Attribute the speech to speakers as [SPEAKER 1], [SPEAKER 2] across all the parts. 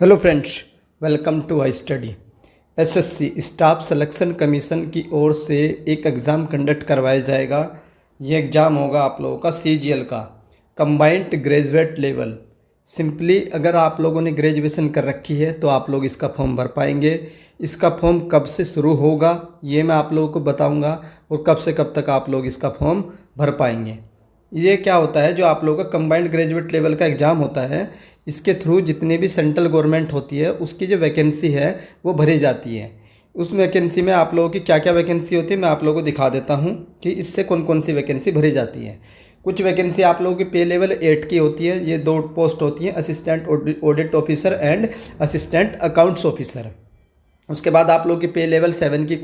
[SPEAKER 1] Hello friends, welcome to I study. SSC staff selection commission की ओर से एक एग्ज़ाम कंडक्ट करवाया जाएगा। ये एग्ज़ाम होगा आप लोगों का सीजीएल का कंबाइंड ग्रेजुएट लेवल। सिंपली अगर आप लोगों ने ग्रेजुएशन कर रखी है तो आप लोग इसका फॉर्म भर पाएंगे। इसका फॉर्म कब से शुरू होगा ये मैं आप लोगों को बताऊंगा और कब से कब तक आप लोग इसका फॉर्म भर पाएंगे। ये क्या होता है, जो आप लोगों का कंबाइंड ग्रेजुएट लेवल का एग्ज़ाम होता है, इसके थ्रू जितने भी सेंट्रल गवर्नमेंट होती है उसकी जो वैकेंसी है वो भरी जाती है। उस वैकेंसी में आप लोगों की क्या क्या वैकेंसी होती है मैं आप लोगों को दिखा देता हूँ कि इससे कौन कौन सी वैकेंसी भरी जाती है। कुछ वैकेंसी आप लोगों की पे लेवल 8 की होती है। ये 2 पोस्ट होती हैं, assistant audit officer and assistant accounts officer. उसके बाद आप लोगों की पे लेवल 7 की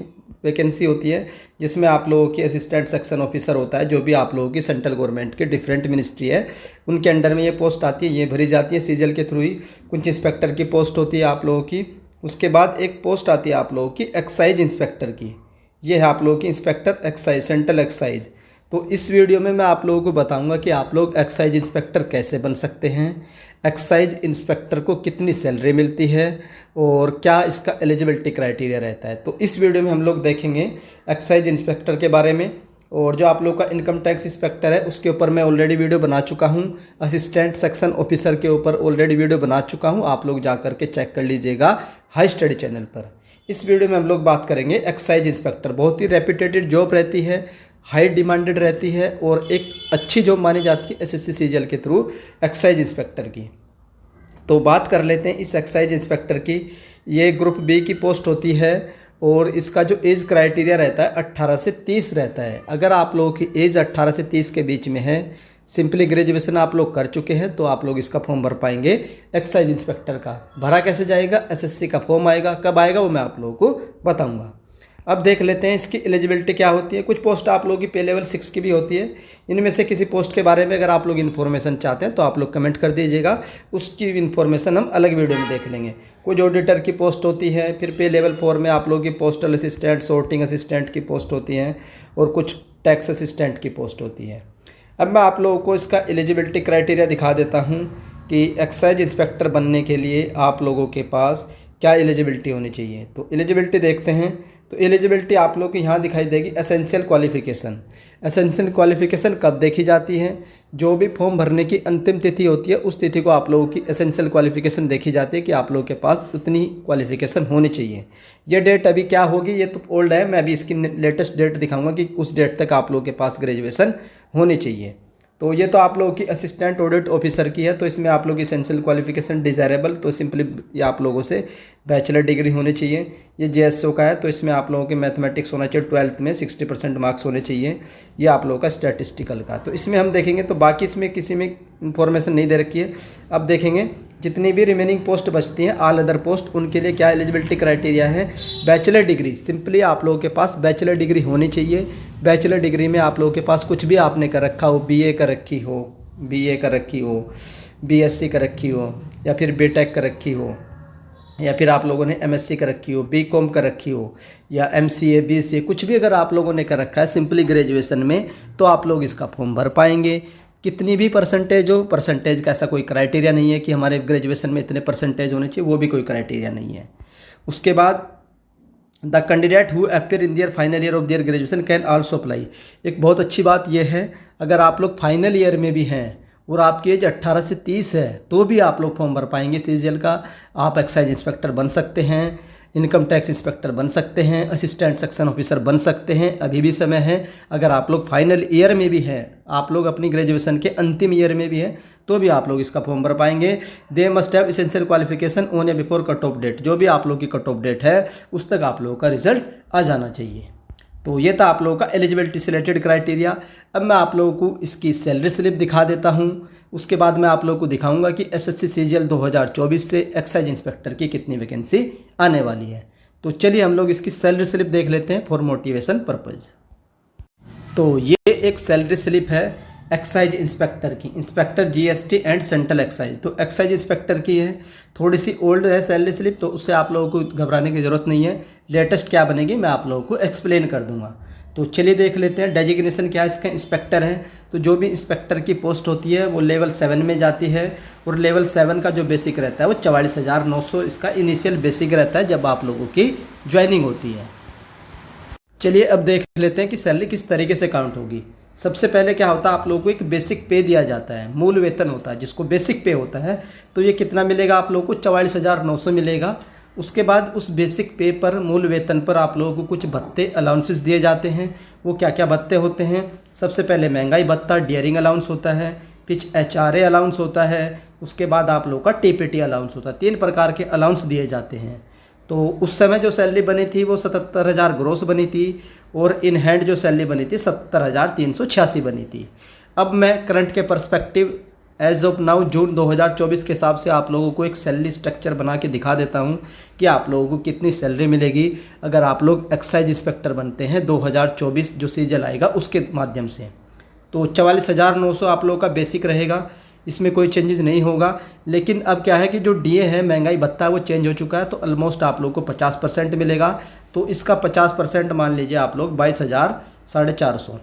[SPEAKER 1] वैकेंसी होती है, जिसमें आप लोगों की असिस्टेंट सेक्शन ऑफिसर होता है। जो भी आप लोगों की सेंट्रल गवर्नमेंट के डिफरेंट मिनिस्ट्री है उनके अंडर में ये पोस्ट आती है, ये भरी जाती है सीजीएल के थ्रू ही। कुछ इंस्पेक्टर की पोस्ट होती है आप लोगों की। उसके बाद एक पोस्ट आती है आप लोगों की एक्साइज इंस्पेक्टर की। ये है आप लोगों की इंस्पेक्टर एक्साइज, सेंट्रल एक्साइज। तो इस वीडियो में मैं आप लोगों को बताऊंगा कि आप लोग एक्साइज इंस्पेक्टर कैसे बन सकते हैं, एक्साइज इंस्पेक्टर को कितनी सैलरी मिलती है और क्या इसका एलिजिबिलिटी क्राइटेरिया रहता है। तो इस वीडियो में हम लोग देखेंगे एक्साइज इंस्पेक्टर के बारे में। और जो आप लोग का इनकम टैक्स इंस्पेक्टर है उसके ऊपर मैं ऑलरेडी वीडियो बना चुका हूँ। असिस्टेंट सेक्शन ऑफिसर के ऊपर ऑलरेडी वीडियो बना चुका हूँ, आप लोग जा करके चेक कर लीजिएगा हाई स्टडी चैनल पर। इस वीडियो में हम लोग बात करेंगे एक्साइज इंस्पेक्टर। बहुत ही रेप्यूटेड जॉब रहती है, हाई डिमांडेड रहती है और एक अच्छी जॉब मानी जाती है एसएससी सीजीएल के थ्रू एक्साइज इंस्पेक्टर की। तो बात कर लेते हैं इस एक्साइज इंस्पेक्टर की। ये ग्रुप बी की पोस्ट होती है और इसका जो एज क्राइटेरिया रहता है 18 से 30 रहता है। अगर आप लोगों की एज 18 से 30 के बीच में है, सिंपली ग्रेजुएशन आप लोग कर चुके हैं, तो आप लोग इसका फॉर्म भर पाएंगे एक्साइज इंस्पेक्टर का। भरा कैसे जाएगा, एसएससी का फॉर्म आएगा, कब आएगा वो मैं आप लोगों को बताऊँगा। अब देख लेते हैं इसकी एलिजिबिलिटी क्या होती है। कुछ पोस्ट आप लोगों की पे लेवल 6 की भी होती है। इनमें से किसी पोस्ट के बारे में अगर आप लोग इन्फॉर्मेशन चाहते हैं तो आप लोग कमेंट कर दीजिएगा, उसकी इन्फॉर्मेशन हम अलग वीडियो में देख लेंगे। कुछ ऑडिटर की पोस्ट होती है, फिर पे लेवल 4 में आप लोगों की पोस्टल असिस्टेंट, सॉर्टिंग असिस्टेंट की पोस्ट होती हैं और कुछ टैक्स असिस्टेंट की पोस्ट होती है। अब मैं आप लोगों को इसका एलिजिबिलिटी क्राइटेरिया दिखा देता हूँ कि एक्साइज इंस्पेक्टर बनने के लिए आप लोगों के पास क्या एलिजिबिलिटी होनी चाहिए। तो एलिजिबिलिटी देखते हैं। तो एलिजिबिलिटी आप लोग को यहाँ दिखाई देगी एसेंशियल क्वालिफ़िकेशन। एसेंशियल क्वालिफ़िकेशन कब देखी जाती है, जो भी फॉर्म भरने की अंतिम तिथि होती है उस तिथि को आप लोगों की एसेंशियल क्वालिफ़िकेशन देखी जाती है कि आप लोगों के पास उतनी क्वालिफ़िकेशन होनी चाहिए। ये डेट अभी क्या होगी, ये तो ओल्ड है, मैं अभी इसकी लेटेस्ट डेट दिखाऊंगा कि उस डेट तक आप लोगों के पास ग्रेजुएशन होनी चाहिए। तो ये तो आप लोगों की असिस्टेंट ऑडिट ऑफिसर की है, तो इसमें आप लोग एसेंशियल क्वालिफिकेशन डिज़ायरेबल, तो सिंपली ये आप लोगों से बैचलर डिग्री होनी चाहिए। ये जेएसओ का है, तो इसमें आप लोगों के मैथमेटिक्स होना चाहिए, 12th में 60% मार्क्स होने चाहिए। ये आप लोगों का स्टैटिस्टिकल का। तो इसमें हम देखेंगे, तो बाकी इसमें किसी में इंफॉर्मेशन नहीं दे रखी है। अब देखेंगे जितनी भी रिमेनिंग पोस्ट बचती हैं, ऑल अदर पोस्ट, उनके लिए क्या एलिजिबिलिटी क्राइटेरिया है। बैचलर डिग्री, सिंपली आप लोगों के पास बैचलर डिग्री होनी चाहिए। बैचलर डिग्री में आप लोगों के पास कुछ भी आपने कर रखा हो, बीए कर रखी हो, बीएससी कर रखी हो, या फिर बीटेक कर रखी हो, या फिर आप लोगों ने एमएससी कर रखी हो, बीकॉम कर रखी हो, या एमसीए, बीसीए, कुछ भी अगर आप लोगों ने कर रखा है सिंपली ग्रेजुएशन में, तो आप लोग इसका फॉर्म भर पाएंगे। कितनी भी परसेंटेज हो, परसेंटेज का ऐसा कोई क्राइटेरिया नहीं है कि हमारे ग्रेजुएशन में इतने परसेंटेज होने चाहिए, वो भी कोई क्राइटेरिया नहीं है। उसके बाद the candidate who appear in their final year of their graduation can also apply. एक बहुत अच्छी बात यह है, अगर आप लोग फाइनल ईयर में भी हैं और आपकी एज 18 से 30 है तो भी आप लोग फॉर्म भर पाएंगे सीजीएल का। आप एक्साइज इंस्पेक्टर बन सकते हैं, इनकम टैक्स इंस्पेक्टर बन सकते हैं, असिस्टेंट सेक्शन ऑफिसर बन सकते हैं, अभी भी समय है। अगर आप लोग फाइनल ईयर में भी हैं, आप लोग अपनी ग्रेजुएशन के अंतिम ईयर में भी हैं, तो भी आप लोग इसका फॉर्म भर पाएंगे। They must have essential qualification on a before cut off date. जो भी आप लोग की कट ऑफ डेट है उस तक आप लोगों का रिजल्ट आ जाना चाहिए। तो ये था आप लोगों का एलिजिबिलिटी से रिलेटेड क्राइटेरिया। अब मैं आप लोगों को इसकी सैलरी स्लिप दिखा देता हूँ। उसके बाद मैं आप लोगों को दिखाऊंगा कि एसएससी सीजीएल 2024 से एक्साइज इंस्पेक्टर की कितनी वैकेंसी आने वाली है। तो चलिए हम लोग इसकी सैलरी स्लिप देख लेते हैं फॉर मोटिवेशन पर्पज़। तो ये एक सैलरी स्लिप है एक्साइज इंस्पेक्टर की, inspector GST and central excise. तो एक्साइज इंस्पेक्टर की है, थोड़ी सी ओल्ड है सैलरी स्लिप, तो उससे आप लोगों को घबराने की ज़रूरत नहीं है। लेटेस्ट क्या बनेगी मैं आप लोगों को एक्सप्लेन कर दूंगा। तो चलिए देख लेते हैं डेजिग्नेशन क्या है इसका। इंस्पेक्टर है, तो जो भी इंस्पेक्टर की पोस्ट होती है वो लेवल 7 में जाती है, और लेवल 7 का जो बेसिक रहता है वो 44,900 इसका इनिशियल बेसिक रहता है जब आप लोगों की ज्वाइनिंग होती है। चलिए अब देख लेते हैं कि सैलरी किस तरीके से काउंट होगी। सबसे पहले क्या होता है, आप लोगों को एक बेसिक पे दिया जाता है, मूल वेतन होता है जिसको बेसिक पे होता है। तो ये कितना मिलेगा आप लोगों को, 44,900 मिलेगा। उसके बाद उस बेसिक पे पर, मूल वेतन पर आप लोगों को कुछ भत्ते अलाउंसेस दिए जाते हैं। वो क्या क्या भत्ते होते हैं, सबसे पहले महंगाई भत्ता, डियरिंग अलाउंस होता है, फिर HRA अलाउंस होता है, उसके बाद आप लोगों का TPT अलाउंस होता है। 3 प्रकार के अलाउंस दिए जाते हैं। तो उस समय जो सैलरी बनी थी वो 77,000 ग्रोस बनी थी, और इन हैंड जो सैलरी बनी थी 70,386 बनी थी। अब मैं करंट के पर्सपेक्टिव एज ऑफ नाउ जून 2024 के हिसाब से आप लोगों को एक सैलरी स्ट्रक्चर बना के दिखा देता हूं कि आप लोगों को कितनी सैलरी मिलेगी अगर आप लोग एक्साइज इंस्पेक्टर बनते हैं 2024 जो सीजल आएगा उसके माध्यम से। तो 44,900 आप लोगों का बेसिक रहेगा, इसमें कोई चेंजेस नहीं होगा। लेकिन अब क्या है कि जो DA है, महंगाई भत्ता, वो चेंज हो चुका है, तो ऑलमोस्ट आप लोग को 50% मिलेगा। तो इसका 50% मान लीजिए आप लोग 22,450।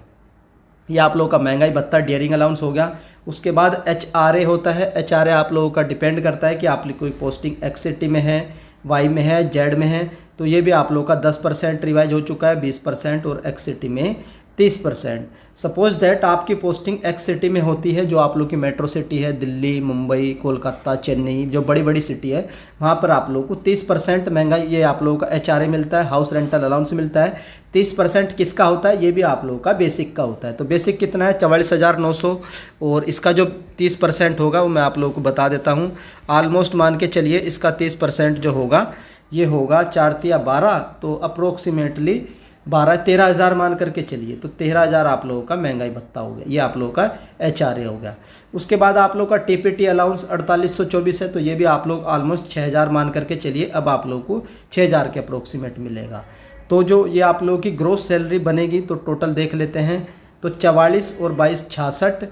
[SPEAKER 1] ये आप लोगों का महंगाई भत्ता, डियरिंग अलाउंस हो गया। उसके बाद HRA होता है। HRA आप लोगों का डिपेंड करता है कि आप कोई पोस्टिंग X सिटी में है, Y में है, Z में है, तो ये भी आप लोगों का 10% रिवाइज हो चुका है, 20%, और X सिटी में 30%। सपोज दैट आपकी पोस्टिंग X सिटी में होती है, जो आप लोग की मेट्रो सिटी है, दिल्ली, मुंबई, कोलकाता, चेन्नई, जो बड़ी बड़ी सिटी है, वहाँ पर आप लोगों को 30% महंगाई, ये आप लोगों का HRA मिलता है, हाउस रेंटल अलाउंस मिलता है। 30% किसका होता है, ये भी आप लोगों का बेसिक का होता है। तो बेसिक कितना है, 44,900, और इसका जो 30% होगा वो मैं आप लोगों को बता देता हूँ। ऑलमोस्ट मान के चलिए इसका 30% जो होगा ये होगा 4 या 12, तो अप्रोक्सीमेटली 13,000 मान करके चलिए। तो 13,000 आप लोगों का महंगाई भत्ता हो गया, ये आप लोगों का HRA हो गया। उसके बाद आप लोगों का TPT अलाउंस 4824 है, तो ये भी आप लोग ऑलमोस्ट 6,000 मान करके चलिए। अब आप लोगों को 6,000 के अप्रोक्सीमेट मिलेगा। तो जो ये आप लोगों की ग्रोस सैलरी बनेगी, तो टोटल देख लेते हैं, तो 44 और 22 66,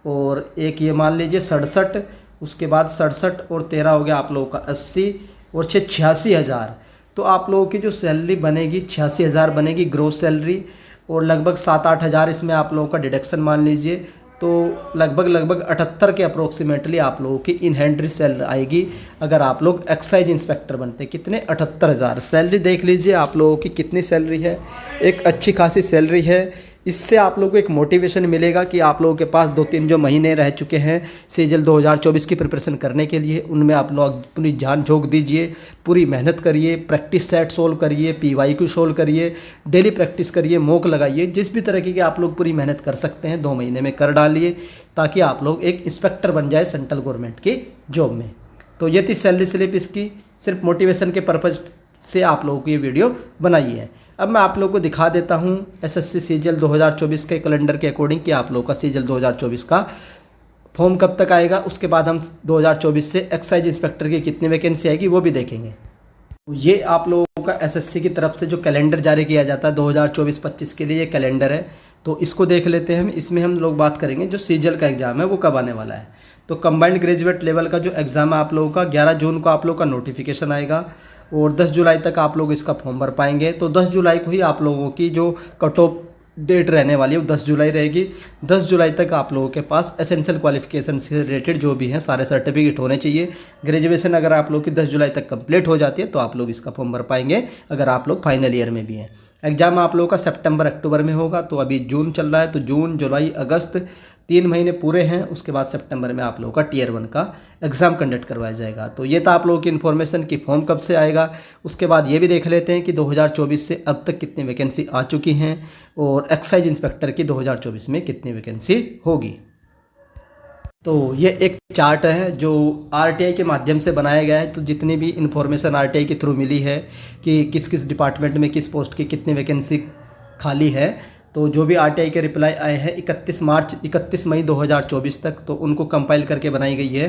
[SPEAKER 1] और एक ये मान लीजिए 67, उसके बाद 67 और 13 हो गया आप लोगों का 80, और 86,000। तो आप लोगों की जो सैलरी बनेगी 86,000 बनेगी ग्रोस सैलरी, और लगभग 7-8 हज़ार इसमें आप लोगों का डिडक्शन मान लीजिए। तो लगभग 78 के अप्रोक्सीमेटली आप लोगों की इन हैंड सैलरी आएगी अगर आप लोग एक्साइज इंस्पेक्टर बनते। कितने, 78,000। सैलरी देख लीजिए आप लोगों की कितनी सैलरी है, एक अच्छी खासी सैलरी है। इससे आप लोगों को एक मोटिवेशन मिलेगा कि आप लोगों के पास 2-3 जो महीने रह चुके हैं सीजल 2024 की प्रिपरेशन करने के लिए, उनमें आप लोग अपनी जान झोंक दीजिए, पूरी मेहनत करिए, प्रैक्टिस सेट सोल्व करिए, PYQ सोल्व करिए, डेली प्रैक्टिस करिए, मॉक लगाइए, जिस भी तरीके की आप लोग पूरी मेहनत कर सकते हैं 2 महीने में कर डालिए, ताकि आप लोग एक इंस्पेक्टर बन जाए सेंट्रल गवर्नमेंट की जॉब में। तो ये थी सैलरी स्लिप इसकी, सिर्फ मोटिवेशन के पर्पज़ से आप लोगों को ये वीडियो बनाई है। अब मैं आप लोगों को दिखा देता हूँ SSC सीजल 2024 के कैलेंडर के अकॉर्डिंग कि आप लोगों का सीजल 2024 का फॉर्म कब तक आएगा। उसके बाद हम 2024 से एक्साइज इंस्पेक्टर की कितनी वैकेंसी आएगी वो भी देखेंगे। तो ये आप लोगों का SSC की तरफ से जो कैलेंडर जारी किया जाता है 2024-25 के लिए, ये कैलेंडर है, तो इसको देख लेते हैं हम। इसमें हम लोग बात करेंगे जो सीजल का एग्ज़ाम है वो कब आने वाला है। तो कंबाइंड ग्रेजुएट लेवल का जो एग्ज़ाम है आप लोगों का 11 जून को आप लोगों का नोटिफिकेशन आएगा, और 10 जुलाई तक आप लोग इसका फॉर्म भर पाएंगे। तो 10 जुलाई को ही आप लोगों की जो कट ऑफ डेट रहने वाली है वो 10 जुलाई रहेगी। 10 जुलाई तक आप लोगों के पास एसेंशियल क्वालिफिकेशन से रिलेटेड जो भी हैं सारे सर्टिफिकेट होने चाहिए। ग्रेजुएशन अगर आप लोग की 10 जुलाई तक कंप्लीट हो जाती है तो आप लोग इसका फॉर्म भर पाएंगे, अगर आप लोग फाइनल ईयर में भी हैं। एग्ज़ाम आप लोगों का सितंबर अक्टूबर में होगा, तो अभी जून चल रहा है, तो जून जुलाई अगस्त 3 महीने पूरे हैं। उसके बाद सितंबर में आप लोगों का Tier 1 का एग्ज़ाम कंडक्ट करवाया जाएगा। तो ये था आप लोगों की इन्फॉर्मेशन कि फॉर्म कब से आएगा। उसके बाद ये भी देख लेते हैं कि 2024 से अब तक कितनी वैकेंसी आ चुकी हैं, और एक्साइज इंस्पेक्टर की 2024 में कितनी वैकेंसी होगी। तो ये एक चार्ट है जो RTI के माध्यम से बनाया गया है। तो जितनी भी इन्फॉर्मेशन RTI के थ्रू मिली है कि किस किस डिपार्टमेंट में किस पोस्ट की कितनी वैकेंसी खाली है, तो जो भी RTI के रिप्लाई आए हैं 31 मई 2024 तक, तो उनको कंपाइल करके बनाई गई है।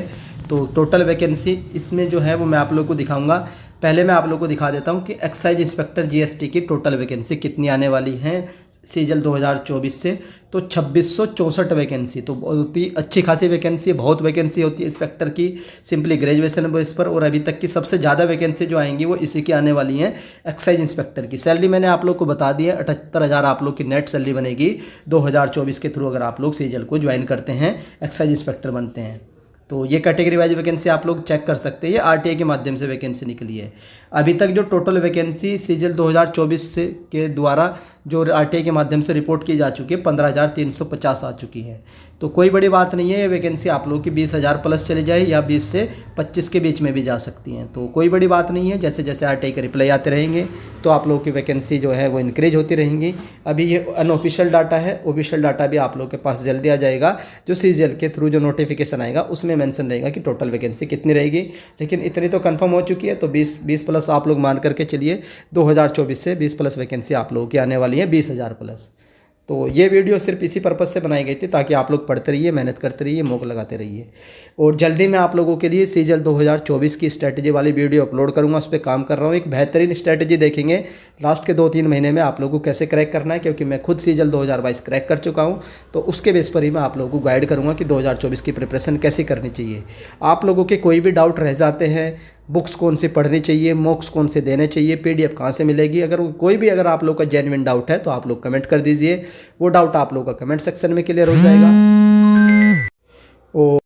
[SPEAKER 1] तो टोटल वैकेंसी इसमें जो है वो मैं आप लोग को दिखाऊंगा। पहले मैं आप लोग को दिखा देता हूँ कि एक्साइज इंस्पेक्टर GST की टोटल वैकेंसी कितनी आने वाली हैं सीजल 2024 से, तो 2664 वैकेंसी, तो बहुत ही अच्छी खासी वैकेंसी है, बहुत वैकेंसी होती है इंस्पेक्टर की सिंपली ग्रेजुएशन बेस पर। और अभी तक की सबसे ज़्यादा वैकेंसी जो आएंगी वो इसी की आने वाली हैं, एक्साइज इंस्पेक्टर की। सैलरी मैंने आप लोग को बता दी है, 78,000 आप लोग की नेट सैलरी बनेगी 2024 के थ्रू, अगर आप लोग सीजल को ज्वाइन करते हैं, एक्साइज इंस्पेक्टर बनते हैं। तो ये कैटेगरी वाइज वैकेंसी आप लोग चेक कर सकते हैं, ये आरटीआई के माध्यम से वैकेंसी निकली है। अभी तक जो टोटल वैकेंसी सीजल 2024 से के द्वारा जो आरटीआई के माध्यम से रिपोर्ट की जा चुकी है 15,350 आ चुकी है। तो कोई बड़ी बात नहीं है, ये वैकेंसी आप लोगों की 20,000 प्लस चली जाए या 20 से 25 के बीच में भी जा सकती हैं, तो कोई बड़ी बात नहीं है। जैसे जैसे आरटीआई के रिप्लाई आते रहेंगे तो आप लोगों की वैकेंसी जो है वो इंक्रीज होती रहेंगी। अभी ये अनऑफिशियल डाटा है, ऑफिशियल डाटा भी आप लोगों के पास जल्दी आ जाएगा, जो सीजीएल के थ्रू जो नोटिफिकेशन आएगा उसमें मेंशन रहेगा कि टोटल वैकेंसी कितनी रहेगी। लेकिन इतनी तो कंफर्म हो चुकी है, तो 20 प्लस आप लोग मान करके चलिए, 2024 से 20 प्लस वैकेंसी आप लोगों की आने वाली है, 20,000 प्लस। तो ये वीडियो सिर्फ इसी पर्पज़ से बनाई गई थी ताकि आप लोग पढ़ते रहिए, मेहनत करते रहिए, मौका लगाते रहिए। और जल्दी मैं आप लोगों के लिए सीजल 2024 की स्ट्रैटेजी वाली वीडियो अपलोड करूंगा, उस पर काम कर रहा हूँ। एक बेहतरीन स्ट्रैटेजी देखेंगे लास्ट के 2-3 महीने में आप लोगों को कैसे क्रैक करना है, क्योंकि मैं खुद सीजल 2022 क्रैक कर चुका हूँ। तो उसके बेस पर ही मैं आप लोगों को गाइड करूँगा कि 2024 की प्रिपरेशन कैसे करनी चाहिए। आप लोगों के कोई भी डाउट रह जाते हैं, बुक्स कौन सी पढ़नी चाहिए, मॉक्स कौन से देने चाहिए, पीडीएफ कहाँ से मिलेगी, अगर आप लोग का जेन्युइन डाउट है तो आप लोग कमेंट कर दीजिए, वो डाउट आप लोग का कमेंट सेक्शन में क्लियर हो जाएगा।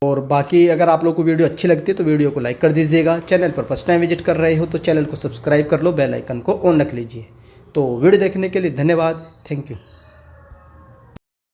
[SPEAKER 1] और बाकी अगर आप लोग को वीडियो अच्छी लगती है तो वीडियो को लाइक कर दीजिएगा। चैनल पर फर्स्ट टाइम विजिट कर रहे हो तो चैनल को सब्सक्राइब कर लो, बेल आइकन को ऑन रख लीजिए। तो वीडियो देखने के लिए धन्यवाद, थैंक यू।